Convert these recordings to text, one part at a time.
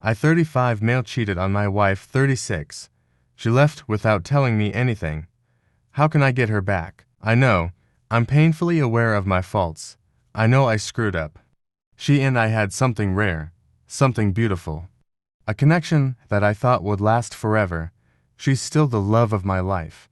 I 35 male cheated on my wife 36. She left without telling me anything. How can I get her back? I know. I'm painfully aware of my faults. I know I screwed up. She and I had something rare, something beautiful. A connection that I thought would last forever. She's still the love of my life.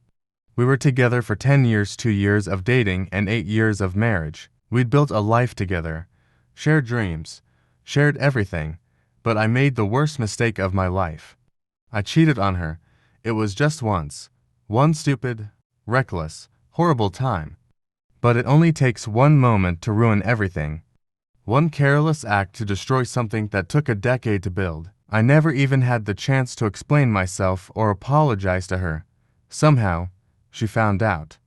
We were together for 10 years, 2 years of dating and 8 years of marriage. We'd built a life together, shared dreams, shared everything, but I made the worst mistake of my life. I cheated on her. It was just once. One stupid, reckless, horrible time. But it only takes one moment to ruin everything. One careless act to destroy something that took a decade to build. I never even had the chance to explain myself or apologize to her. Somehow, she found out.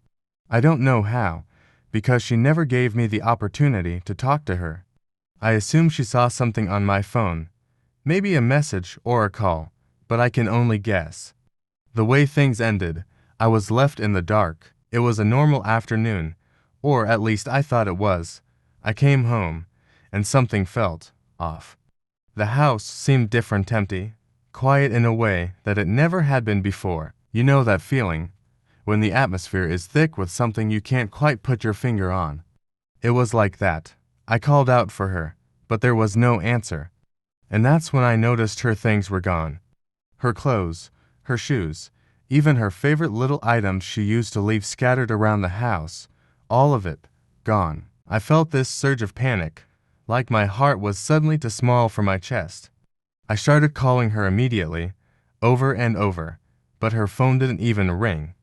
I don't know how, because she never gave me the opportunity to talk to her. I assume she saw something on my phone, maybe a message or a call, but I can only guess. The way things ended, I was left in the dark. It was a normal afternoon, or at least I thought it was. I came home, and something felt off. The house seemed different, empty, quiet in a way that it never had been before. You know that feeling, when the atmosphere is thick with something you can't quite put your finger on. It was like that. I called out for her, but there was no answer. And that's when I noticed her things were gone. Her clothes, her shoes, even her favorite little items she used to leave scattered around the house, all of it, gone. I felt this surge of panic, like my heart was suddenly too small for my chest. I started calling her immediately, over and over, but her phone didn't even ring.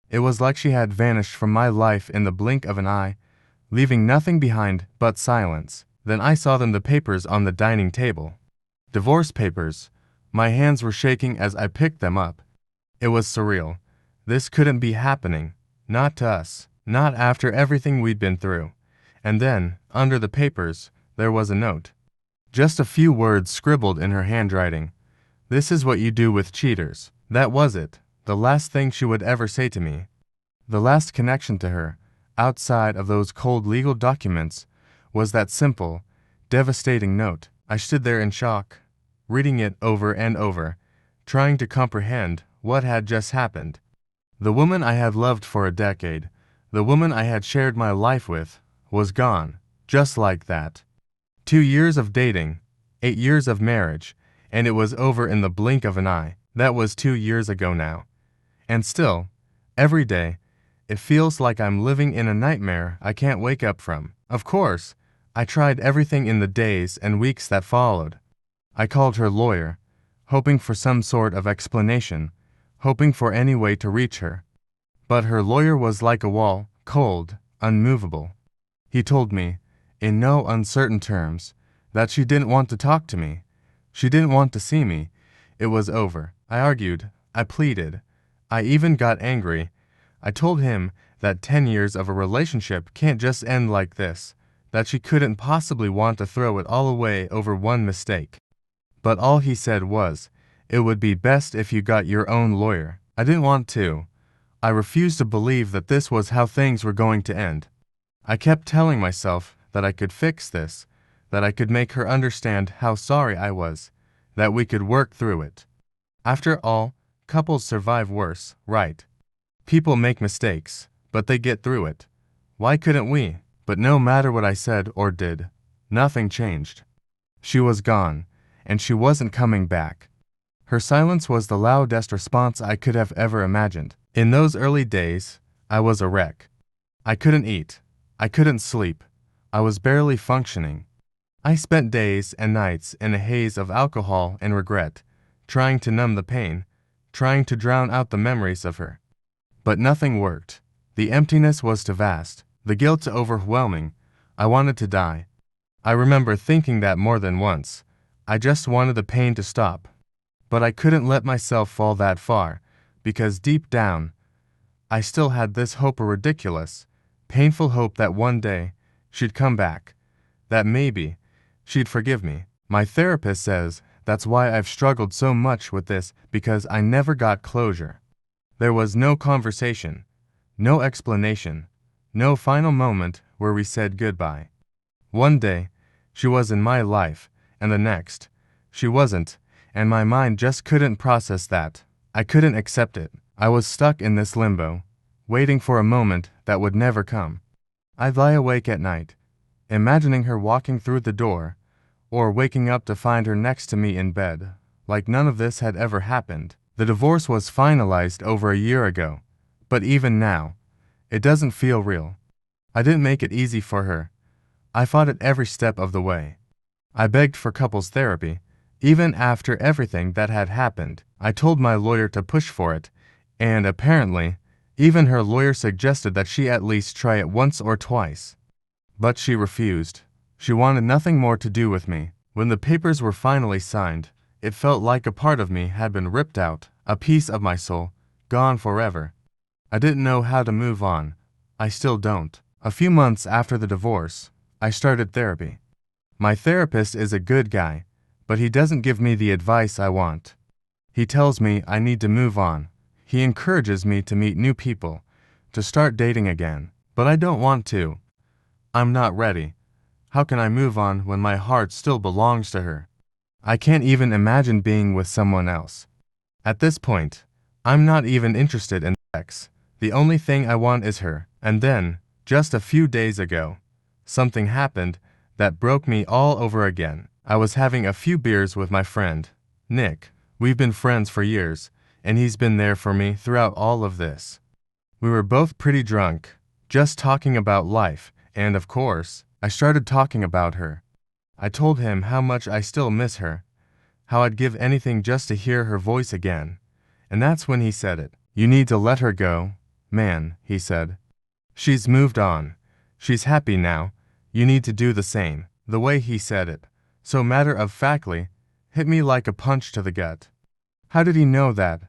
It was like she had vanished from my life in the blink of an eye, leaving nothing behind but silence. Then I saw the papers on the dining table. Divorce papers. My hands were shaking as I picked them up. It was surreal. This couldn't be happening. Not to us. Not after everything we'd been through. And then, under the papers, there was a note. Just a few words scribbled in her handwriting. This is what you do with cheaters. That was it. The last thing she would ever say to me. The last connection to her, outside of those cold legal documents, was that simple, devastating note. I stood there in shock, reading it over and over, trying to comprehend what had just happened. The woman I had loved for a decade, the woman I had shared my life with, was gone, just like that. 2 years of dating, 8 years of marriage, and it was over in the blink of an eye. That was 2 years ago now. And still, every day, it feels like I'm living in a nightmare I can't wake up from. Of course, I tried everything in the days and weeks that followed. I called her lawyer, hoping for some sort of explanation, hoping for any way to reach her. But her lawyer was like a wall, cold, unmovable. He told me, in no uncertain terms, that she didn't want to talk to me. She didn't want to see me. It was over. I argued. I pleaded. I even got angry. I told him that 10 years of a relationship can't just end like this, that she couldn't possibly want to throw it all away over one mistake. But all he said was, it would be best if you got your own lawyer. I didn't want to. I refused to believe that this was how things were going to end. I kept telling myself that I could fix this, that I could make her understand how sorry I was, that we could work through it. After all, couples survive worse, right? People make mistakes, but they get through it. Why couldn't we? But no matter what I said or did, nothing changed. She was gone, and she wasn't coming back. Her silence was the loudest response I could have ever imagined. In those early days, I was a wreck. I couldn't eat. I couldn't sleep. I was barely functioning. I spent days and nights in a haze of alcohol and regret, trying to numb the pain, trying to drown out the memories of her. But nothing worked. The emptiness was too vast, the guilt too overwhelming. I wanted to die. I remember thinking that more than once. I just wanted the pain to stop. But I couldn't let myself fall that far, because deep down, I still had this hope, a ridiculous, painful hope that one day she'd come back, that maybe she'd forgive me. My therapist says that's why I've struggled so much with this, because I never got closure. There was no conversation, no explanation, no final moment where we said goodbye. One day, she was in my life, and the next, she wasn't, and my mind just couldn't process that. I couldn't accept it. I was stuck in this limbo, waiting for a moment that would never come. I'd lie awake at night, imagining her walking through the door, or waking up to find her next to me in bed, like none of this had ever happened. The divorce was finalized over a year ago, but even now, it doesn't feel real. I didn't make it easy for her. I fought it every step of the way. I begged for couples therapy, even after everything that had happened. I told my lawyer to push for it, and apparently, even her lawyer suggested that she at least try it once or twice. But she refused. She wanted nothing more to do with me. When the papers were finally signed, it felt like a part of me had been ripped out, a piece of my soul, gone forever. I didn't know how to move on. I still don't. A few months after the divorce, I started therapy. My therapist is a good guy, but he doesn't give me the advice I want. He tells me I need to move on. He encourages me to meet new people, to start dating again. But I don't want to. I'm not ready. How can I move on when my heart still belongs to her? I can't even imagine being with someone else. At this point, I'm not even interested in sex. The only thing I want is her. And then, just a few days ago, something happened that broke me all over again. I was having a few beers with my friend, Nick. We've been friends for years, and he's been there for me throughout all of this. We were both pretty drunk, just talking about life, and of course, I started talking about her. I told him how much I still miss her, how I'd give anything just to hear her voice again. And that's when he said it. You need to let her go, man, he said. She's moved on. She's happy now. You need to do the same. The way he said it, so matter-of-factly, hit me like a punch to the gut. How did he know that?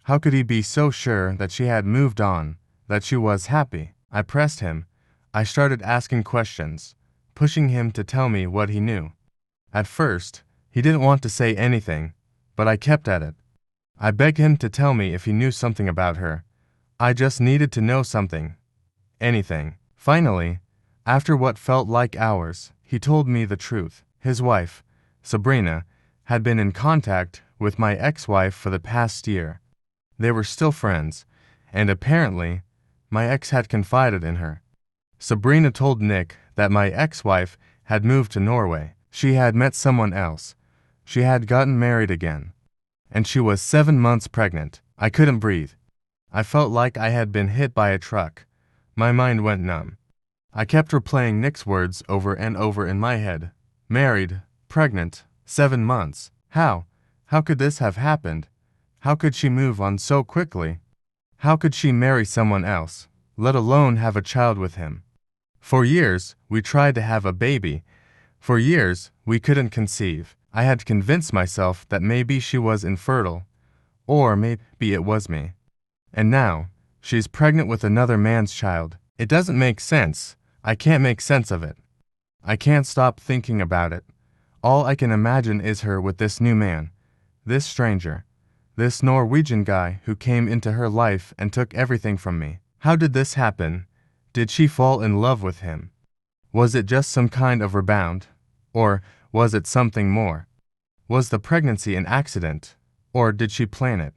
How could he be so sure that she had moved on, that she was happy? I pressed him. I started asking questions, pushing him to tell me what he knew. At first, he didn't want to say anything, but I kept at it. I begged him to tell me if he knew something about her. I just needed to know something. Anything. Finally, after what felt like hours, he told me the truth. His wife, Sabrina, had been in contact with my ex-wife for the past year. They were still friends, and apparently, my ex had confided in her. Sabrina told Nick that my ex-wife had moved to Norway. She had met someone else. She had gotten married again. And she was 7 months pregnant. I couldn't breathe. I felt like I had been hit by a truck. My mind went numb. I kept replaying Nick's words over and over in my head. Married, pregnant, 7 months. How? How could this have happened? How could she move on so quickly? How could she marry someone else, let alone have a child with him? For years, we tried to have a baby. For years, we couldn't conceive. I had convinced myself that maybe she was infertile, or maybe it was me. And now, she's pregnant with another man's child. It doesn't make sense. I can't make sense of it. I can't stop thinking about it. All I can imagine is her with this new man, this stranger, this Norwegian guy who came into her life and took everything from me. How did this happen? Did she fall in love with him? Was it just some kind of rebound? Or was it something more? Was the pregnancy an accident? Or did she plan it?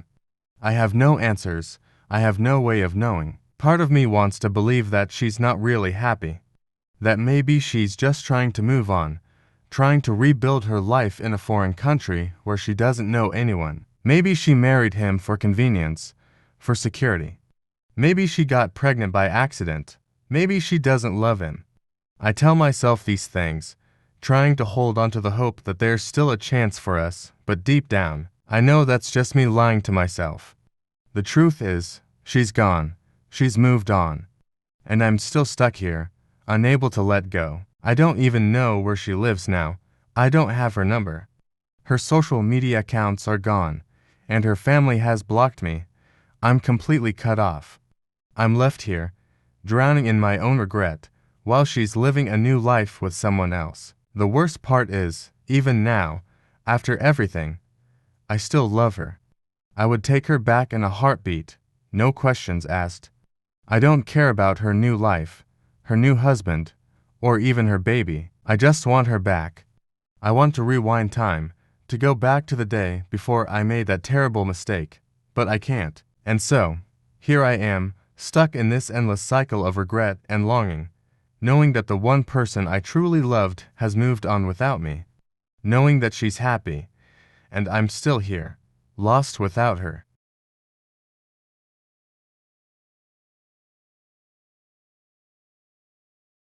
I have no answers. I have no way of knowing. Part of me wants to believe that she's not really happy. That maybe she's just trying to move on, trying to rebuild her life in a foreign country where she doesn't know anyone. Maybe she married him for convenience, for security. Maybe she got pregnant by accident. Maybe she doesn't love him. I tell myself these things, trying to hold on to the hope that there's still a chance for us, but deep down, I know that's just me lying to myself. The truth is, she's gone. She's moved on. And I'm still stuck here, unable to let go. I don't even know where she lives now. I don't have her number. Her social media accounts are gone, and her family has blocked me. I'm completely cut off. I'm left here, drowning in my own regret, while she's living a new life with someone else. The worst part is, even now, after everything, I still love her. I would take her back in a heartbeat, no questions asked. I don't care about her new life, her new husband, or even her baby. I just want her back. I want to rewind time, to go back to the day before I made that terrible mistake, but I can't. And so, here I am, stuck in this endless cycle of regret and longing, knowing that the one person I truly loved has moved on without me, knowing that she's happy, and I'm still here, lost without her.